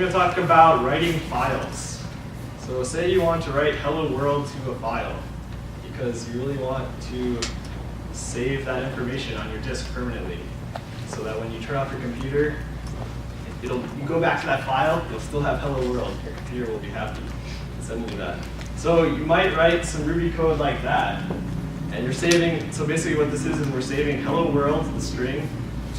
going to talk about writing files. So say you want to write hello world to a file because you really want to save that information on your disk permanently so that when you turn off your computer, you go back to that file, you'll still have hello world. Your computer will be happy sending you that. So you might write some Ruby code like that, and you're saving, so basically what this is we're saving hello world, the string,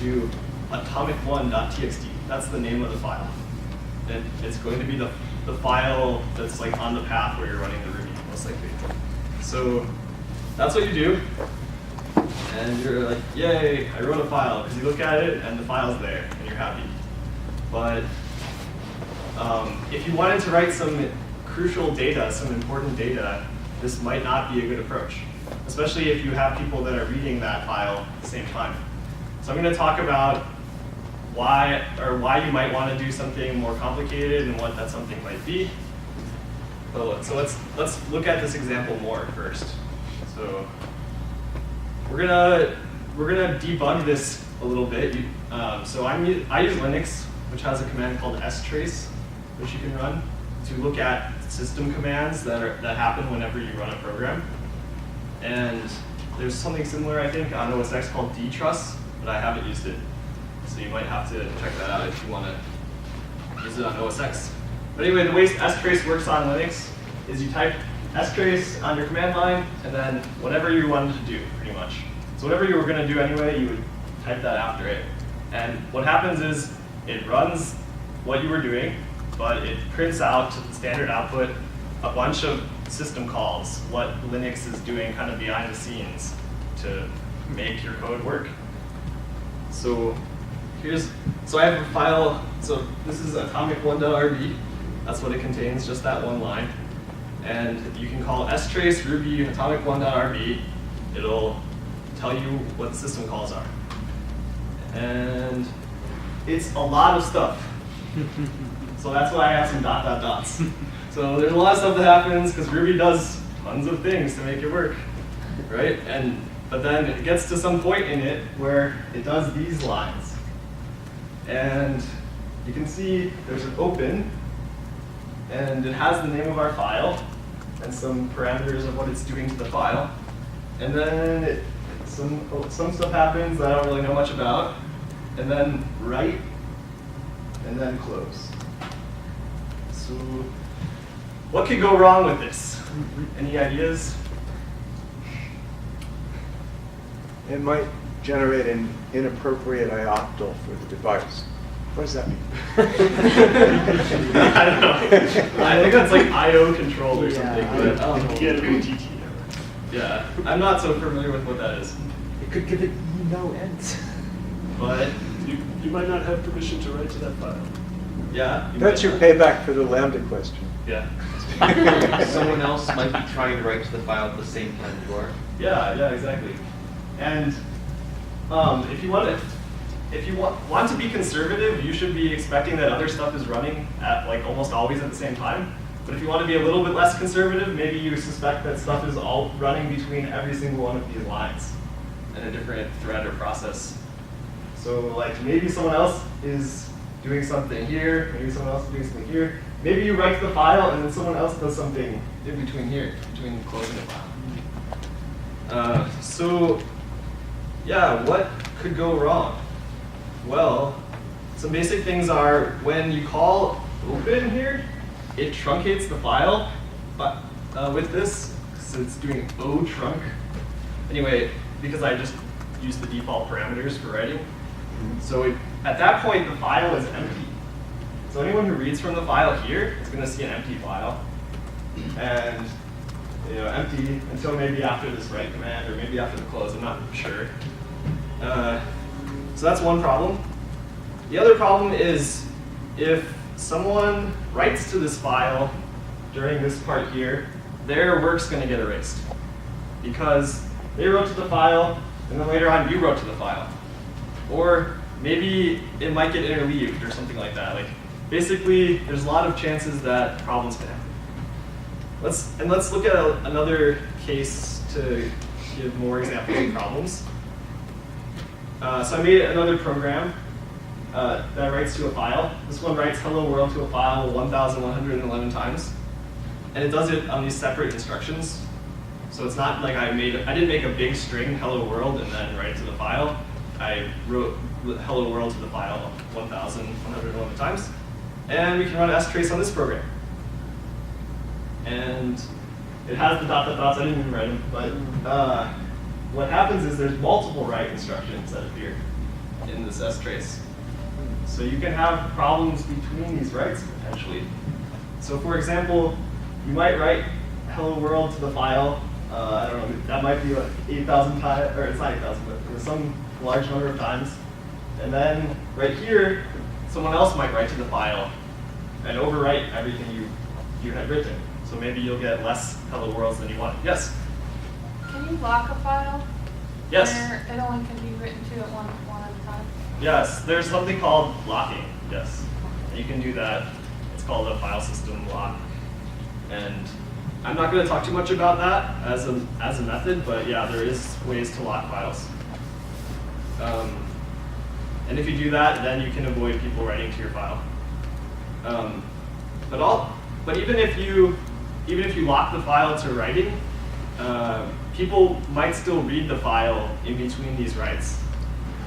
to atomic1.txt. That's the name of the file. And it's going to be the file that's like on the path where you're running the Ruby, most likely. So that's what you do. And you're like, yay, I wrote a file, because you look at it and the file's there, and you're happy. But if you wanted to write some crucial data, some important data, this might not be a good approach, especially if you have people that are reading that file at the same time. So I'm going to talk about why you might want to do something more complicated and what that something might be. So let's look at this example more first. So we're gonna debug this a little bit. So I use Linux, which has a command called strace, which you can run to look at system commands that happen whenever you run a program. And there's something similar, I think, on OS X called dtruss, but I haven't used it. So you might have to check that out if you want to use it on OS X. But anyway, the way strace works on Linux is you type strace on your command line, and then whatever you wanted to do, pretty much. So whatever you were going to do anyway, you would type that after it. And what happens is it runs what you were doing, but it prints out to the standard output a bunch of system calls, what Linux is doing kind of behind the scenes to make your code work. So I have a file, so this is atomic1.rb. That's what it contains, just that one line. And you can call strace ruby atomic1.rb. It'll tell you what the system calls are. And it's a lot of stuff. So that's why I have some dots. So there's a lot of stuff that happens because Ruby does tons of things to make it work, right? But then it gets to some point in it where it does these lines. And you can see there's an open, and it has the name of our file and some parameters of what it's doing to the file. And then some stuff happens that I don't really know much about. And then write, and then close. So what could go wrong with this? Any ideas? It might generate an inappropriate ioctl for the device. What does that mean? I don't know. I think that's like I/O control or something. But, yeah, I'm not so familiar with what that is. It could give it no ends. But you might not have permission to write to that file. yeah. That's your payback for the Lambda question. Yeah. Someone else might be trying to write to the file at the same time you are. Yeah, exactly. And if you want to be conservative, you should be expecting that other stuff is running at like almost always at the same time. But if you want to be a little bit less conservative, maybe you suspect that stuff is all running between every single one of these lines in a different thread or process. So like maybe someone else is doing something here, maybe someone else is doing something here. Maybe you write the file and then someone else does something in between here, between closing the file. So yeah, what could go wrong? Well, some basic things are when you call open here, it truncates the file with this, so it's doing O trunk. Anyway, because I just used the default parameters for writing. So at that point, the file is empty. So anyone who reads from the file here is going to see an empty file. And empty until maybe after this write command, or maybe after the close, I'm not sure. So that's one problem. The other problem is if someone writes to this file during this part here, their work's going to get erased. Because they wrote to the file, and then later on you wrote to the file. Or maybe it might get interleaved or something like that. Like basically, there's a lot of chances that problems can happen. Let's look at another case to give more examples of problems. So I made another program. that writes to a file. This one writes hello world to a file 1,111 times. And it does it on these separate instructions. So it's not like I didn't make a big string hello world and then write it to the file. I wrote hello world to the file 1,111 times. And we can run strace on this program. And it has the dots. I didn't even write them, but what happens is there's multiple write instructions that appear in this strace. So you can have problems between these writes potentially. So for example, you might write hello world to the file. I don't know, that might be like 8,000 times, or it's not 8,000, but some large number of times. And then right here, someone else might write to the file and overwrite everything you had written. So maybe you'll get less hello worlds than you want. Yes? Can you lock a file? Yes. Where it only can be written to at one at a time? Yes, there's something called locking, yes. And you can do that. It's called a file system lock. And I'm not going to talk too much about that as a method, but yeah, there is ways to lock files. And if you do that, then you can avoid people writing to your file. But even if you lock the file to writing, people might still read the file in between these writes.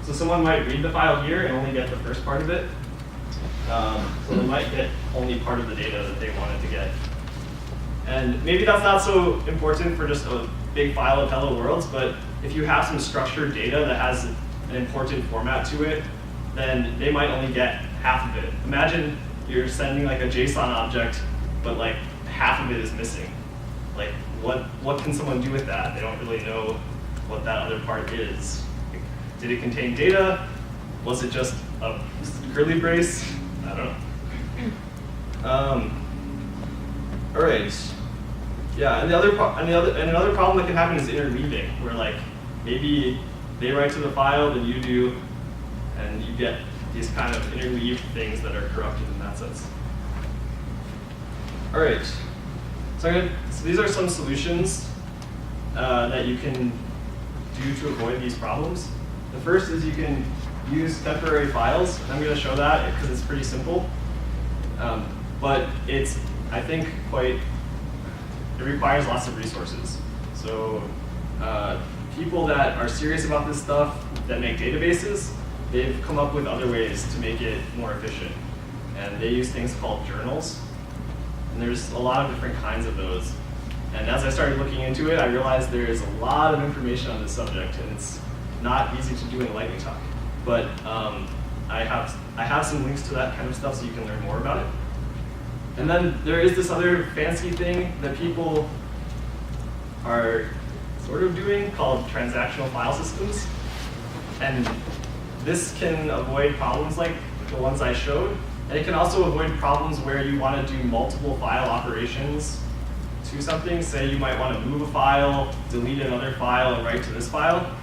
So someone might read the file here and only get the first part of it. So they might get only part of the data that they wanted to get. And maybe that's not so important for just a big file of hello worlds, but if you have some structured data that has an important format to it, then they might only get half of it. Imagine you're sending like a JSON object, but like half of it is missing. Like what can someone do with that? They don't really know what that other part is. Did it contain data? Was it just a curly brace? I don't know. All right. Yeah, and another problem that can happen is interweaving, where like maybe they write to the file, then you do, and you get these kind of interweave things that are corrupted in that sense. All right. So these are some solutions that you can do to avoid these problems. The first is you can use temporary files. I'm going to show that because it's pretty simple. But it's, I think, it requires lots of resources. So people that are serious about this stuff, that make databases, they've come up with other ways to make it more efficient. And they use things called journals. And there's a lot of different kinds of those. And as I started looking into it, I realized there is a lot of information on this subject, and it's not easy to do in a lightning talk. But I have some links to that kind of stuff so you can learn more about it. And then there is this other fancy thing that people are sort of doing called transactional file systems. And this can avoid problems like the ones I showed. And it can also avoid problems where you want to do multiple file operations to something. Say you might want to move a file, delete another file, and write to this file.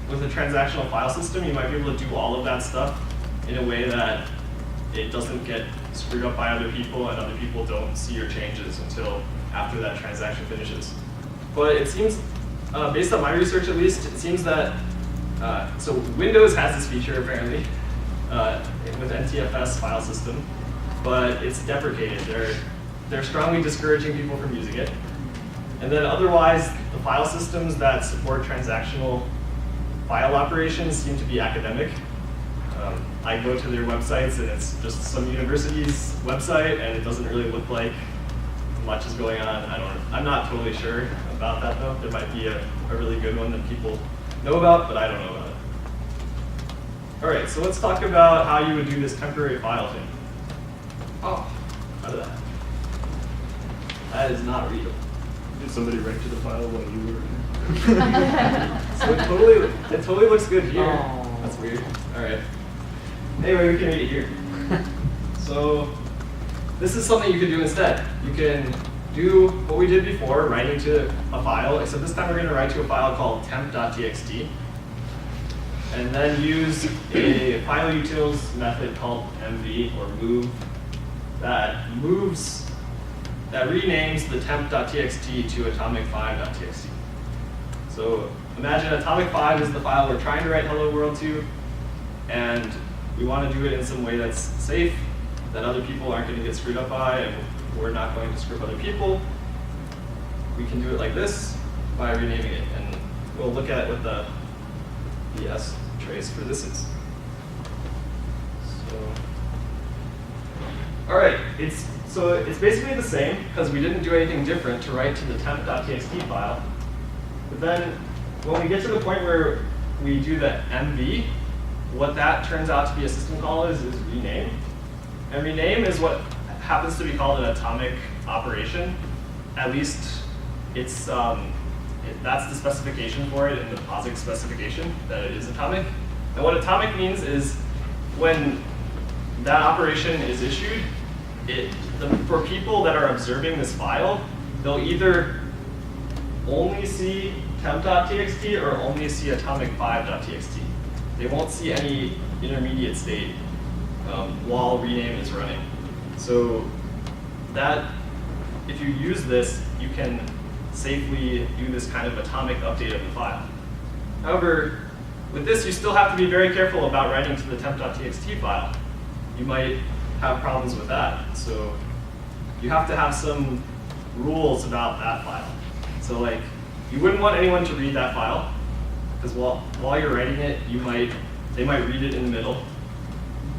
With a transactional file system, you might be able to do all of that stuff in a way that it doesn't get screwed up by other people and other people don't see your changes until after that transaction finishes. But it seems, based on my research at least, it seems that, so Windows has this feature apparently with NTFS file system, but it's deprecated. They're strongly discouraging people from using it. And then otherwise, the file systems that support transactional file operations seem to be academic. I go to their websites and it's just some university's website and it doesn't really look like much is going on. I'm not totally sure about that though. There might be a really good one that people know about, but I don't know about it. All right, so let's talk about how you would do this temporary file thing. Oh, how did that? That is not readable. Did somebody write to the file while you were in? So it totally looks good here. Oh. That's weird. All right. Anyway, we can read it here. So this is something you can do instead. You can do what we did before, writing to a file, except this time we're going to write to a file called temp.txt. And then use a file utils method called mv, or move, that renames the temp.txt to atomic5.txt. So imagine atomic5 is the file we're trying to write hello world to, and we want to do it in some way that's safe, that other people aren't going to get screwed up by, and we're not going to screw up other people, we can do it like this by renaming it. And we'll look at what the S trace for this is. So, all right, it's basically the same because we didn't do anything different to write to the temp.txt file. But then when we get to the point where we do the MV, what that turns out to be a system call is rename. And rename is what happens to be called an atomic operation. At least it's that's the specification for it in the POSIX specification, that it is atomic. And what atomic means is when that operation is issued, for people that are observing this file, they'll either only see temp.txt or only see atomic5.txt. They won't see any intermediate state while rename is running. So that, if you use this, you can safely do this kind of atomic update of the file. However, with this, you still have to be very careful about writing to the temp.txt file. You might have problems with that. So you have to have some rules about that file. So like, you wouldn't want anyone to read that file, because while you're writing it, they might read it in the middle.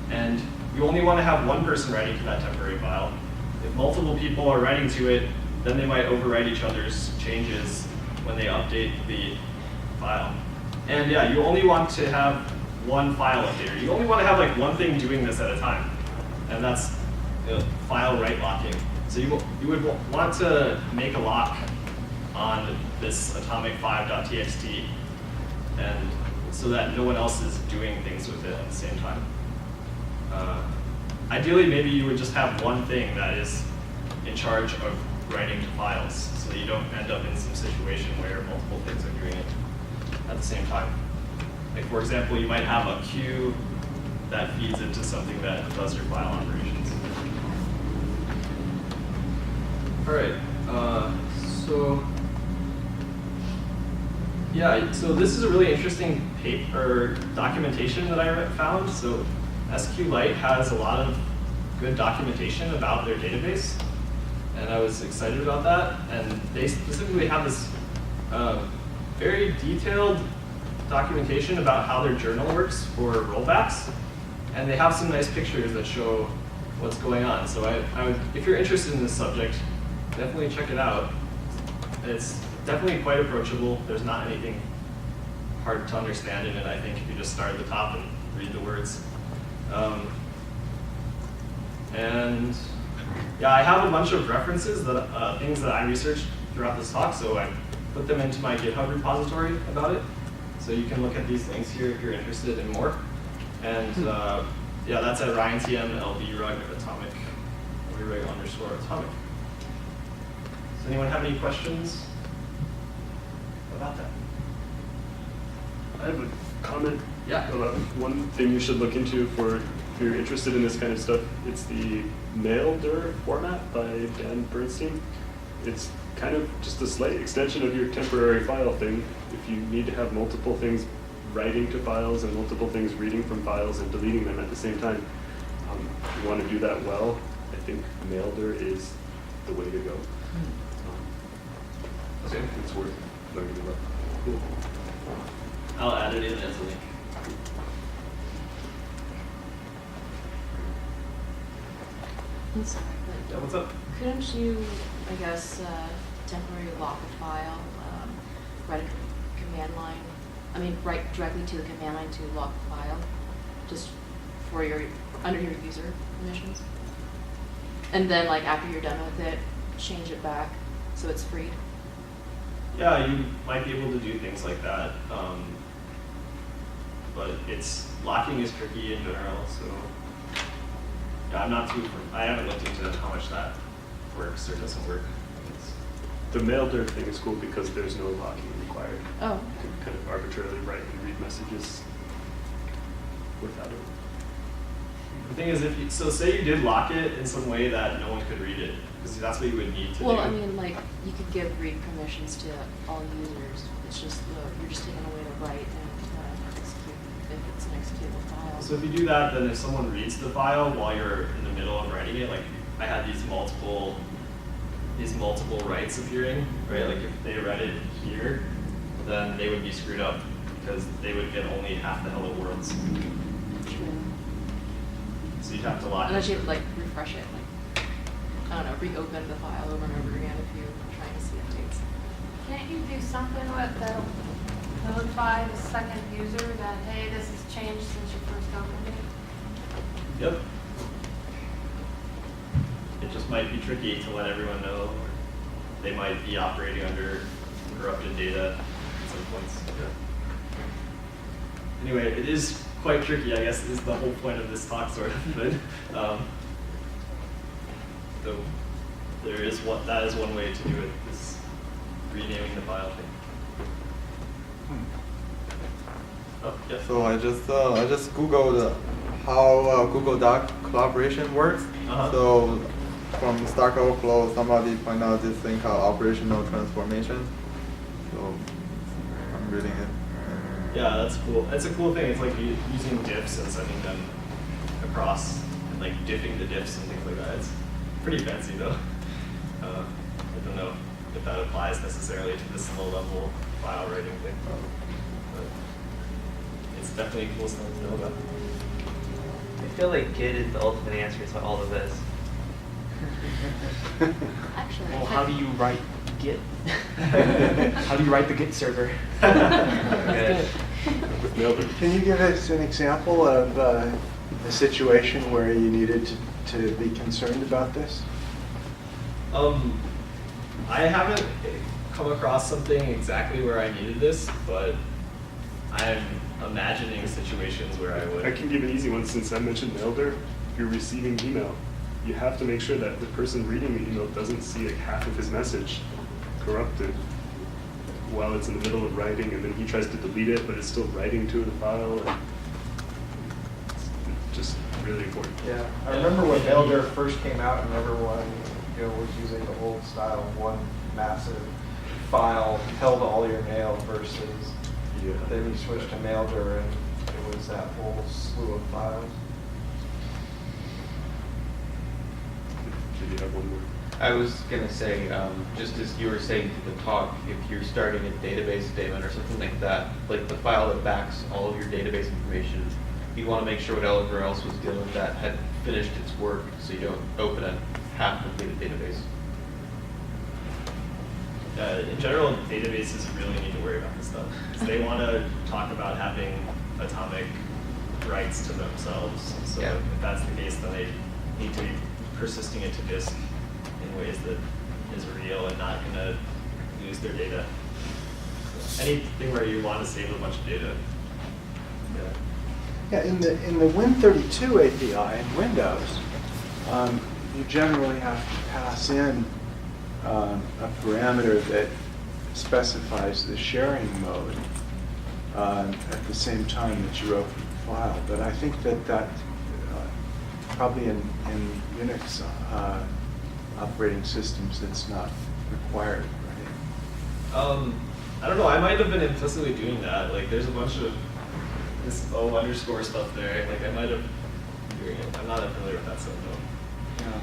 And you only want to have one person writing to that temporary file. If multiple people are writing to it, then they might overwrite each other's changes when they update the file. And yeah, you only want to have one file updater. You only want to have like one thing doing this at a time. And that's file write locking. So you would want to make a lock on this atomic5.txt, and so that no one else is doing things with it at the same time. Ideally, maybe you would just have one thing that is in charge of writing to files, so that you don't end up in some situation where multiple things are doing it at the same time. Like for example, you might have a queue that feeds into something that does your file operations. All right, so yeah, so this is a really interesting paper documentation that I found. So SQLite has a lot of good documentation about their database, and I was excited about that. And they specifically have this very detailed documentation about how their journal works for rollbacks, and they have some nice pictures that show what's going on. So I would, if you're interested in this subject, definitely check it out. It's definitely quite approachable. There's not anything hard to understand in it, I think, if you just start at the top and read the words. And yeah, I have a bunch of references, that things that I researched throughout this talk, so I put them into my GitHub repository about it. So you can look at these links here if you're interested in more. And yeah, that's at RyanTM LB-rug atomic, _atomic. Does anyone have any questions about that? I have a comment Yeah. about one thing you should look into if you're interested in this kind of stuff. It's the maildir format by Dan Bernstein. It's kind of just a slight extension of your temporary file thing. If you need to have multiple things writing to files and multiple things reading from files and deleting them at the same time, if you want to do that well, I think maildir is the way to go. So it's worth learning about. Cool. I'll add it in as a link. I'm sorry, Yeah, but what's up? couldn't you, I guess, temporarily lock a file, write a command line, write directly to the command line to lock the file, just for under your user permissions? And then, like, after you're done with it, change it back so it's freed? Yeah, you might be able to do things like that. But locking is tricky in general, so yeah, I haven't looked into how much that works or doesn't work. The maildir thing is cool because there's no locking required. Oh. You can kind of arbitrarily write and read messages without it. The thing is, say you did lock it in some way that no one could read it, because that's what you would need to do. Well, you could give read permissions to all users. It's just, you're just taking away the right and execute if it's next to the file. So if you do that, then if someone reads the file while you're in the middle of writing it, like I had these multiple writes appearing, right? Like if they read it here, then they would be screwed up because they would get only half the hello worlds. So you'd have to lock Unless it. you like refresh it, like, I don't know, reopen the file over and over again if you're trying to see updates. Can't you do something with that'll notify the second user that, hey, this has changed since you first opened it? Yep. It just might be tricky to let everyone know. Or they might be operating under corrupted data at some points. Yeah. Anyway, it is quite tricky, I guess, is the whole point of this talk, sort of. But so that is one way to do it, is renaming the file thing. Oh, yes. So I just googled how Google Doc collaboration works. Uh-huh. So from Stack Overflow, somebody pointed out this thing called operational transformation. So I'm reading it. Yeah, that's cool. That's a cool thing. It's like using diffs and sending them across, and like diffing the diffs and things like that. It's pretty fancy though. I don't know if that applies necessarily to this low-level file writing thing, but it's definitely cool stuff to know about. I feel like Git is the ultimate answer to all of this. Actually, Well, how do you write Git? How do you write the Git server? Good. With Mulligan. Can you give us an example of a situation where you needed to be concerned about this? I haven't come across something exactly where I needed this, but I'm imagining situations where I would. I can give an easy one since I mentioned Maildir. If you're receiving email, you have to make sure that the person reading the email doesn't see like half of his message corrupted while it's in the middle of writing, and then he tries to delete it, but it's still writing to the file. And it's just really important. Yeah, I remember when Maildir first came out and everyone, was using the old style of one massive file held all your mail versus then we switched to Maildir and it was that whole slew of files. Did you have one more? I was going to say, just as you were saying to the talk, if you're starting a database statement or something like that, like the file that backs all of your database information, you want to make sure whatever else was dealing with that had finished its work so you don't open a half-completed database. In general, databases really need to worry about this stuff. So they want to talk about having atomic rights to themselves. So Yeah. if that's the case, then they need to be persisting it to disk in ways that is real and not going to lose their data. Anything where you want to save a bunch of data. Yeah, in the Win32 API in Windows, you generally have to pass in a parameter that specifies the sharing mode at the same time that you open the file. But I think that probably in Unix operating systems, that's not required, right? I don't know. I might have been implicitly doing that. Like, there's a bunch of this O underscore stuff there. Like, I might have been doing it. I'm not familiar with that stuff though. Yeah.